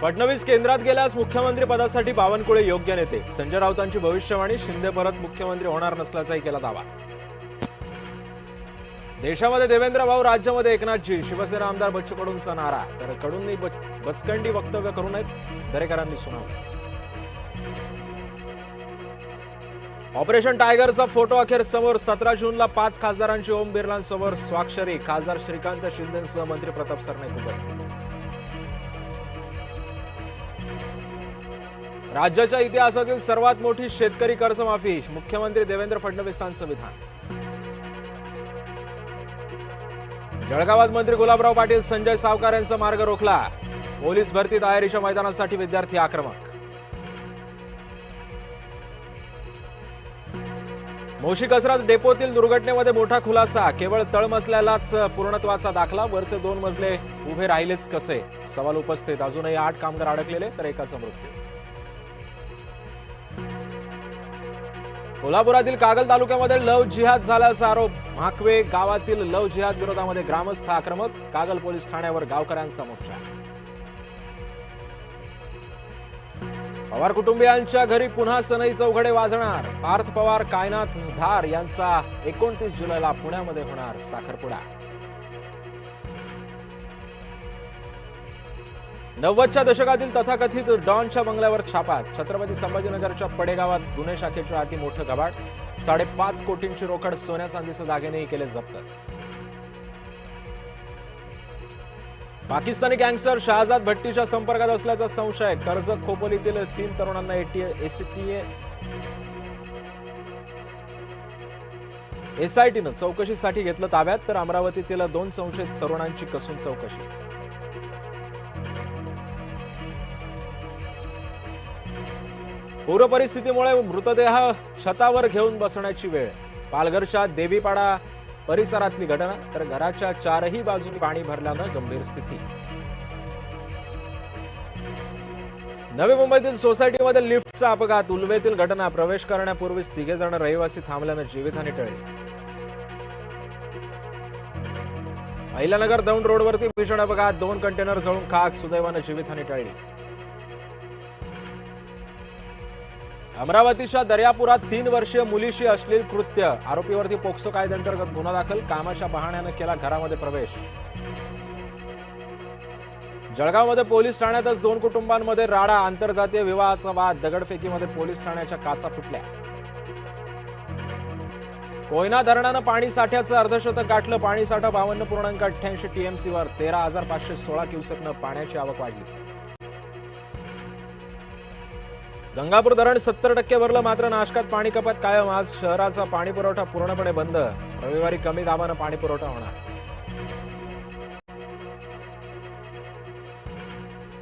फडणवीस केंद्रात गेल्यास मुख्यमंत्री पदासाठी बावनकुळे योग्य नेते. संजय राऊतांची भविष्यवाणी. शिंदे परत मुख्यमंत्री होणार नसल्याचाही केला दावा. देशामध्ये देवेंद्र भाऊ, राज्यामध्ये एकनाथजी. शिवसेना आमदार बच्चू कडूंचा नारा. तर कडूंनी बचकंडी वक्तव्य करू नयेत, दरेकरांनी सुनावलं. ऑपरेशन टायगरचा फोटो अखेर समोर. 17 जूनला 5 खासदारांची ओम बिर्लांसमोर स्वाक्षरी. खासदार श्रीकांत शिंदेंसह मंत्री प्रताप सरनाईक उपस्थित. राज्याच्या इतिहासातील सर्वात मोठी शेतकरी कर्जमाफी. मुख्यमंत्री देवेंद्र फडणवीसांचं विधान. जळगावात मंत्री गुलाबराव पाटील, संजय सावकार यांचा मार्ग रोखला. पोलीस भरती तयारीच्या मैदानासाठी विद्यार्थी आक्रमक. मोशी कचरा डेपोतील दुर्घटनेमध्ये मोठा खुलासा. केवळ तळमजल्यालाच पूर्णत्वाचा दाखला. वरचे 2 मजले उभे राहिलेच कसे, सवाल उपस्थित. अजूनही 8 कामगार अडकलेले, तर एकाचा मृत्यू. कोल्हापुरातील कागल तालुक्यामध्ये लव्ह जिहाद झाल्याचा आरोप. म्हाकवे गावातील लव्ह जिहाद विरोधामध्ये ग्रामस्थ आक्रमक. कागल पोलीस ठाण्यावर गावकऱ्यांचा मोर्चा. पवार कुटुंबियांच्या घरी पुन्हा सनई चौघडे वाजणार. पार्थ पवार, कायनाथ धार यांचा 29 जुलैला पुण्यामध्ये होणार साखरपुडा. 90च्या दशकातील तथाकथित डॉनच्या बंगल्यावर छापा. छत्रपती संभाजीनगरच्या पडेगावात गुन्हे शाखेच्या अति मोठं कबाड. 5.5 कोटींची रोकड, सोन्या चांदीचे दागिनेही केले जप्त. पाकिस्तानी गँगस्टर शहाजाद भट्टीच्या संपर्कात असल्याचा संशय. कर्जत खोपोलीतील 3 तरुणांना एसआयटीनं चौकशीसाठी घेतलं ताब्यात. तर अमरावतीतील 2 संशयित तरुणांची कसून चौकशी. पूर परिस्थितीमुळे मृतदेह छतावर घेऊन बसण्याची वेळ. पालघरच्या देवीपाडा परिसरातली घटना. तर घराच्या 4ही बाजूनी पाणी भरल्यानं गंभीर स्थिती. नवी मुंबईतील सोसायटीमध्ये लिफ्टचा अपघात. उल्वेतील घटना. प्रवेश करण्यापूर्वीच 3 जण रहिवासी थांबल्यानं जीवितहानी टळली. अहिल्यानगर दौंड रोडवरती भीषण अपघात. 2 कंटेनर जळून खाक. सुदैवानं जीवितहानी टळली. अमरावतीच्या दर्यापुरात 3 वर्षीय मुलीशी अश्लील कृत्य. आरोपीवरती पोक्सो कायद्याअंतर्गत गुन्हा दाखल. कामाच्या बहाण्यानं केला घरामध्ये प्रवेश. जळगावमध्ये पोलीस ठाण्यातच 2 कुटुंबांमध्ये राडा. आंतरजातीय विवाहाचा वाद. दगडफेकीमध्ये पोलीस ठाण्याच्या काचा फुटल्या. कोयना धरणानं पाणी साठ्याचं अर्धशतक गाठलं. पाणीसाठा 52.88 टीएमसीवर. 13,516 क्युसेकनं पाण्याची आवक वाढली. गंगापूर धरण 70% भरलं. मात्र नाशकात पाणी कपात कायम. आज शहराचा पाणी पुरवठा पूर्णपणे बंद. रविवारी कमी दाबानं पाणी पुरवठा होणार.